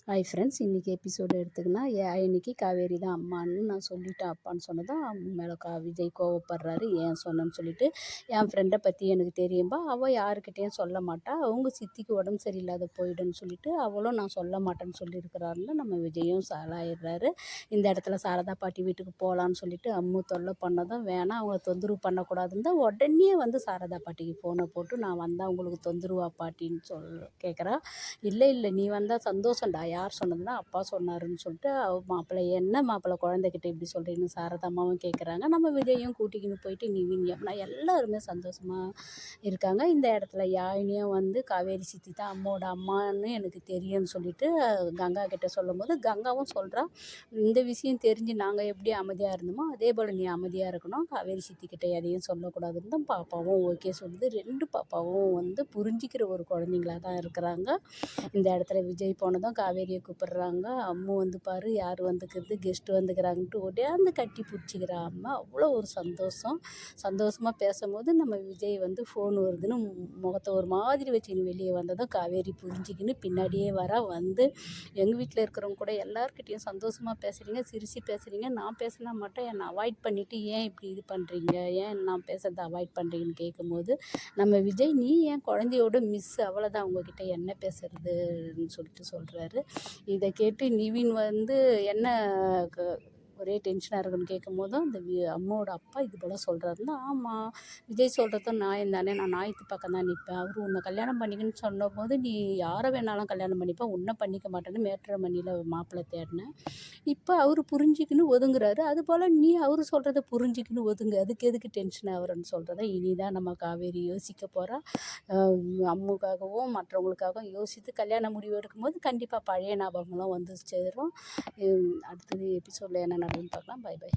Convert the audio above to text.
Hi friends, இன்றைக்கி episode எடுத்துக்கினா இன்னைக்கு காவேரி தான் அம்மான்னு நான் சொல்லிட்டேன். அப்பான்னு சொன்னதும் அவங்க மேலே விஜய் கோவப்படுறாரு. ஏன் சொன்னேன்னு சொல்லிட்டு, என் ஃப்ரெண்டை பற்றி எனக்கு தெரியும்பா, அவள் யாருக்கிட்டேயும் சொல்ல மாட்டா, அவங்க சித்திக்கு உடம்பு சரியில்லாத போயிடுன்னு சொல்லிட்டு அவளும் நான் சொல்ல மாட்டேன்னு சொல்லியிருக்கிறாருன்னு நம்ம விஜயும் சாலாயிடுறாரு. இந்த இடத்துல சாரதா பாட்டி வீட்டுக்கு போகலான்னு சொல்லிட்டு அம்மு தொல்லை பண்ணதும் வேணாம், அவங்கள தொந்தரவு பண்ணக்கூடாதுன்னு தான் உடனே வந்து சாரதா பாட்டிக்கு ஃபோனை போட்டு நான் வந்தால் உங்களுக்கு தொந்தரவா பாட்டின்னு கேட்குறா. இல்லை இல்லை, நீ வந்தால் சந்தோஷம்டா, யார் சொன்னதுன்னா அப்பா சொன்னாருன்னு சொல்லிட்டு மாப்பிள்ளை, என்ன மாப்பிள்ளை குழந்தைகிட்ட இப்படி சொல்கிறீன்னு சாரதாம்மாவும் கேட்குறாங்க. நம்ம விஜயும் கூட்டிக்கின்னு போயிட்டு நிவின் யமுனா எல்லாருமே சந்தோஷமாக இருக்காங்க. இந்த இடத்துல யாழினியும் வந்து காவேரி சித்தி தான் அம்மாவோட அம்மான்னு எனக்கு தெரியும்னு சொல்லிட்டு கங்கா கிட்ட சொல்லும் போது கங்காவும் சொல்கிறா, இந்த விஷயம் தெரிஞ்சு நாங்கள் எப்படி அமைதியாக இருந்தோமோ அதே போல் நீ அமைதியாக இருக்கணும், காவேரி சித்தி கிட்ட எதையும் சொல்லக்கூடாதுன்னு தான் பாப்பாவும் ஓகே சொல்லுது. ரெண்டு பாப்பாவும் வந்து புரிஞ்சிக்கிற ஒரு குழந்தைங்களா தான் இருக்கிறாங்க. இந்த இடத்துல விஜய் போனதும் காவேரியை கூப்பிடுறாங்க. அம்மு வந்து பாரு யார் வந்துக்கிறது, கெஸ்ட்டு வந்துக்கிறாங்கன்ட்டு ஓடியாந்து கட்டி பிடிச்சிக்கிறா அம்மா. அவ்வளோ ஒரு சந்தோஷமாக பேசும்போது நம்ம விஜய் வந்து ஃபோன் வருதுன்னு முகத்தை ஒரு மாதிரி வச்சுக்கின்னு வெளியே வந்ததும் காவேரி புரிஞ்சிக்கின்னு பின்னாடியே வந்து எங்கள் வீட்டில் இருக்கிறவங்க கூட எல்லாருக்கிட்டையும் சந்தோஷமாக பேசுகிறீங்க, சிரித்து பேசுகிறீங்க, நான் பேசலாம் மாட்டேன், என்னை அவாய்ட் பண்ணிவிட்டு ஏன் இப்படி இது பண்ணுறீங்க, ஏன் நான் பேசுகிறத அவாய்ட் பண்ணுறீங்கன்னு கேட்கும்போது நம்ம விஜய், நீ என் குழந்தையோட மிஸ், அவ்வளோதான், உங்ககிட்ட என்ன பேசுறதுன்னு சொல்லிட்டு சொல்கிறாரு. இதை கேட்டு நிவின் வந்து என்ன ஒரே டென்ஷனாக இருக்குன்னு கேட்கும்போதும் அந்த அம்மாவோட அப்பா இது போல் சொல்கிறாருன்னா, ஆமாம் விஜய் சொல்கிறதும் நியாயம் தானே, நான் நியாயத்து பக்கம் தான் நிற்பேன், அவர் உன்னை கல்யாணம் பண்ணிக்கணும்னு சொன்னபோது நீ யாரை வேணாலும் கல்யாணம் பண்ணிப்பேன், உன்னை பண்ணிக்க மாட்டேன்னு மேட்ரிமோனியில் மாப்பிள்ளை தேடினேன், இப்போ அவர் புரிஞ்சிக்கின்னு ஒதுங்குறாரு, அதுபோல் நீ அவர் சொல்கிறத புரிஞ்சிக்கின்னு ஒதுங்கு, அதுக்கு எதுக்கு டென்ஷன் ஆகிறன்னு சொல்கிறத இனி தான் நம்ம காவேரி யோசிக்க போகிறா. அம்முக்காகவும் மற்றவங்களுக்காகவும் யோசித்து கல்யாண முடிவு எடுக்கும்போது கண்டிப்பாக பழைய ஞாபகங்களும் வந்து சேரும். அடுத்தது எபிசோடில் என்ன நடக்குதுன்னு பார்க்கலாம். Bye by.